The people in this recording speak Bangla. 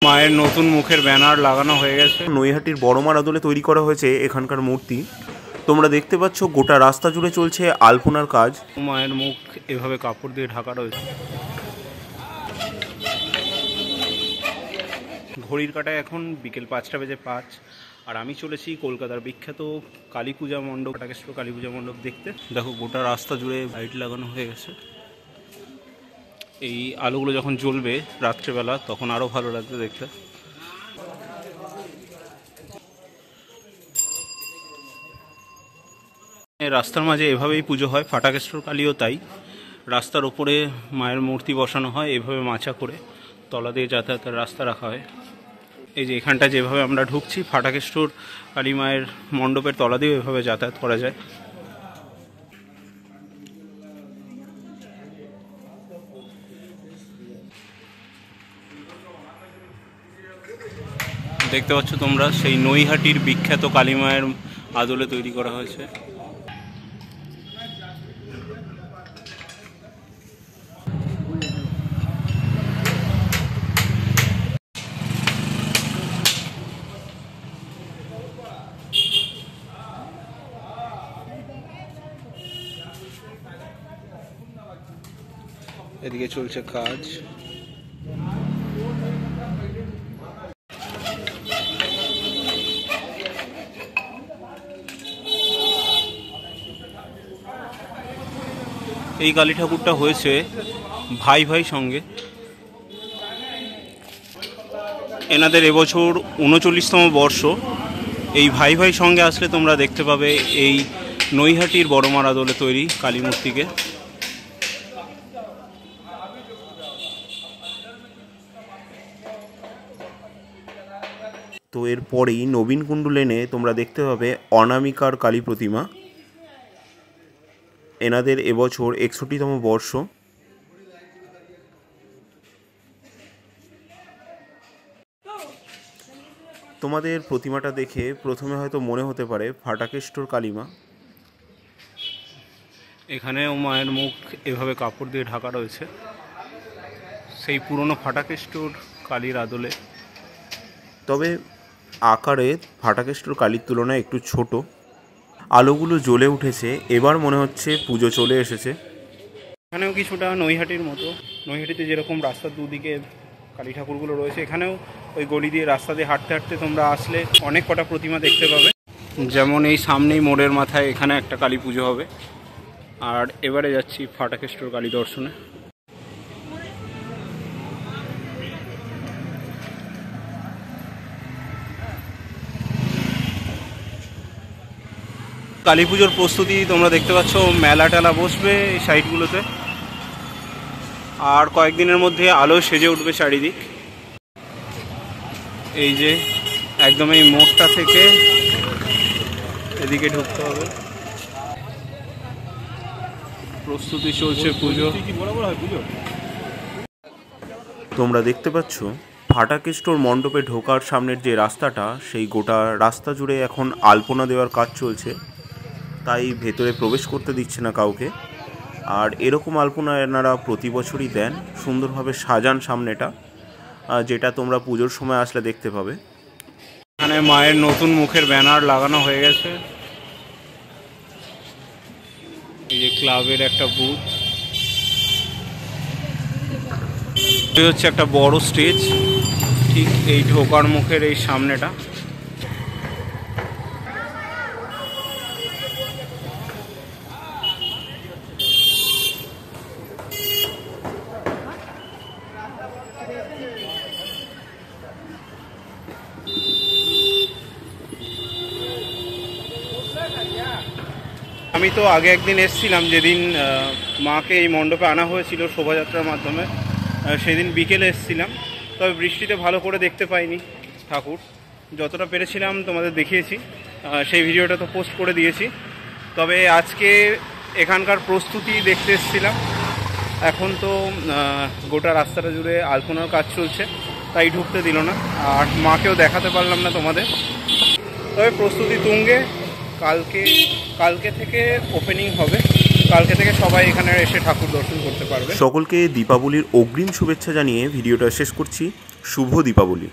মায়ের নতুন মুখের ব্যানার লাগানো হয়ে গেছে। নৈহাটির বড়মার আদলে তৈরি করা হয়েছে এখানকার মূর্তি। তোমরা দেখতে পাচ্ছ গোটা রাস্তা জুড়ে চলছে আলপনার কাজ। মায়ের মুখ এভাবে কাপড় দিয়ে ঢাকা রয়েছে। ঘড়ির কাঁটায় এখন বিকেল 5টা বেজে 5, আর আমি চলেছি কলকাতার বিখ্যাত কালী পূজা মণ্ডপ, ফাটাকেশ্বর কালী পূজা মণ্ডপ দেখতে। দেখো গোটা রাস্তা জুড়ে লাইট লাগানো হয়ে গেছে। এই আলোগুলো যখন জ্বলবে রাত্রেবেলা তখন আরও ভালো লাগবে দেখতে। রাস্তার মাঝে এভাবেই পুজো হয়, ফাটাকেশ্বর কালীও তাই। রাস্তার ওপরে মায়ের মূর্তি বসানো হয়, এভাবে মাচা করে তলা দিয়ে যাতায়াতের রাস্তা রাখা হয়। এই যে এখানটা যেভাবে আমরা ঢুকছি, ফাটাকেশ্বর কালী মায়ের মণ্ডপের তলা দিয়েও এভাবে যাতায়াত করা যায়। দেখতে পাচ্ছ তোমরা সেই নৈহাটির বিখ্যাত কালী মায়ের আদলে তৈরি করা হয়েছে। এদিকে চলছে কাজ। এই কালী ঠাকুরটা হয়েছে ভাই ভাই সঙ্গে। এনাদের এবছর 39তম বর্ষ। এই ভাই ভাই সঙ্গে আসলে তোমরা দেখতে পাবে এই নৈহাটির বড়মার আদলে তৈরি কালী মূর্তিকে। তো এরপরেই নবীনকুণ্ডু লেনে তোমরা দেখতে পাবে অনামিকার কালী প্রতিমা। এনাদের এবছর 61তম বর্ষ। তোমাদের প্রতিমাটা দেখে প্রথমে হয়তো মনে হতে পারে ফাটাকেশ্বর কালীমা। এখানেও মায়ের মুখ এভাবে কাপড় দিয়ে ঢাকা রয়েছে, সেই পুরনো ফাটাকেশ্বর কালীর আদলে। তবে আকারে ফাটাকেশ্বর কালীর তুলনায় একটু ছোট। আলোগুলো জ্বলে উঠেছে, এবার মনে হচ্ছে পুজো চলে এসেছে। এখানেও কিছুটা নৈহাটির মতো। নৈহাটিতে যেরকম রাস্তার দুদিকে কালী ঠাকুরগুলো রয়েছে, এখানেও ওই গলি দিয়ে রাস্তা দিয়ে হাঁটতে হাঁটতে তোমরা আসলে অনেক কটা প্রতিমা দেখতে পাবে। যেমন এই সামনেই মোড়ের মাথায় এখানে একটা কালী পুজো হবে। আর এবারে যাচ্ছি ফাটাকেশ্বর কালী দর্শনে। কালী পুজোর প্রস্তুতি তোমরা দেখতে পাচ্ছ, মেলা টেলা বসবে এই সাইডগুলোতে, আর কয়েকদিনের মধ্যে আলো সেজে উঠবে চারিদিক। এই যে একদম এই মোড়টা থেকে এদিকে ঢুকতে হবে। প্রস্তুতি চলছে পুজো। তোমরা দেখতে পাচ্ছ ফাটাকেশ্বর মণ্ডপে ঢোকার সামনের যে রাস্তাটা, সেই গোটা রাস্তা জুড়ে এখন আলপনা দেওয়ার কাজ চলছে, তাই ভেতরে প্রবেশ করতে দিচ্ছে না কাউকে। আর এরকম আলপনা এনারা প্রতি বছরই দেন, সুন্দরভাবে সাজান সামনেটা, যেটা তোমরা পুজোর সময় আসলে দেখতে পাবে। এখানে মায়ের নতুন মুখের ব্যানার লাগানো হয়ে গেছে। এই যে ক্লাবের একটা বুথ, এই হচ্ছে একটা বড় স্টেজ, ঠিক এই ঢোকার মুখের এই সামনেটা। আমি তো আগে একদিন এসেছিলাম, যেদিন মাকে এই মণ্ডপে আনা হয়েছিল শোভাযাত্রার মাধ্যমে। সেদিন বিকেলে এসেছিলাম, তবে বৃষ্টিতে ভালো করে দেখতে পাইনি ঠাকুর। যতটা পেরেছিলাম তোমাদের দেখিয়েছি, সেই ভিডিওটা তো পোস্ট করে দিয়েছি। তবে আজকে এখানকার প্রস্তুতি দেখতে এসেছিলাম। এখন তো গোটা রাস্তাটা জুড়ে আলপনার কাজ চলছে, তাই ঢুকতে দিল না, আর মাকেও দেখাতে পারলাম না তোমাদের। তবে প্রস্তুতি তুঙ্গে। কালকে থেকে ওপেনিং হবে। কালকে থেকে সবাই এখানে এসে ঠাকুর দর্শন করতে পারবে। সকলকে দীপাবলির অগ্রিম শুভেচ্ছা জানিয়ে ভিডিওটা শেষ করছি। শুভ দীপাবলি।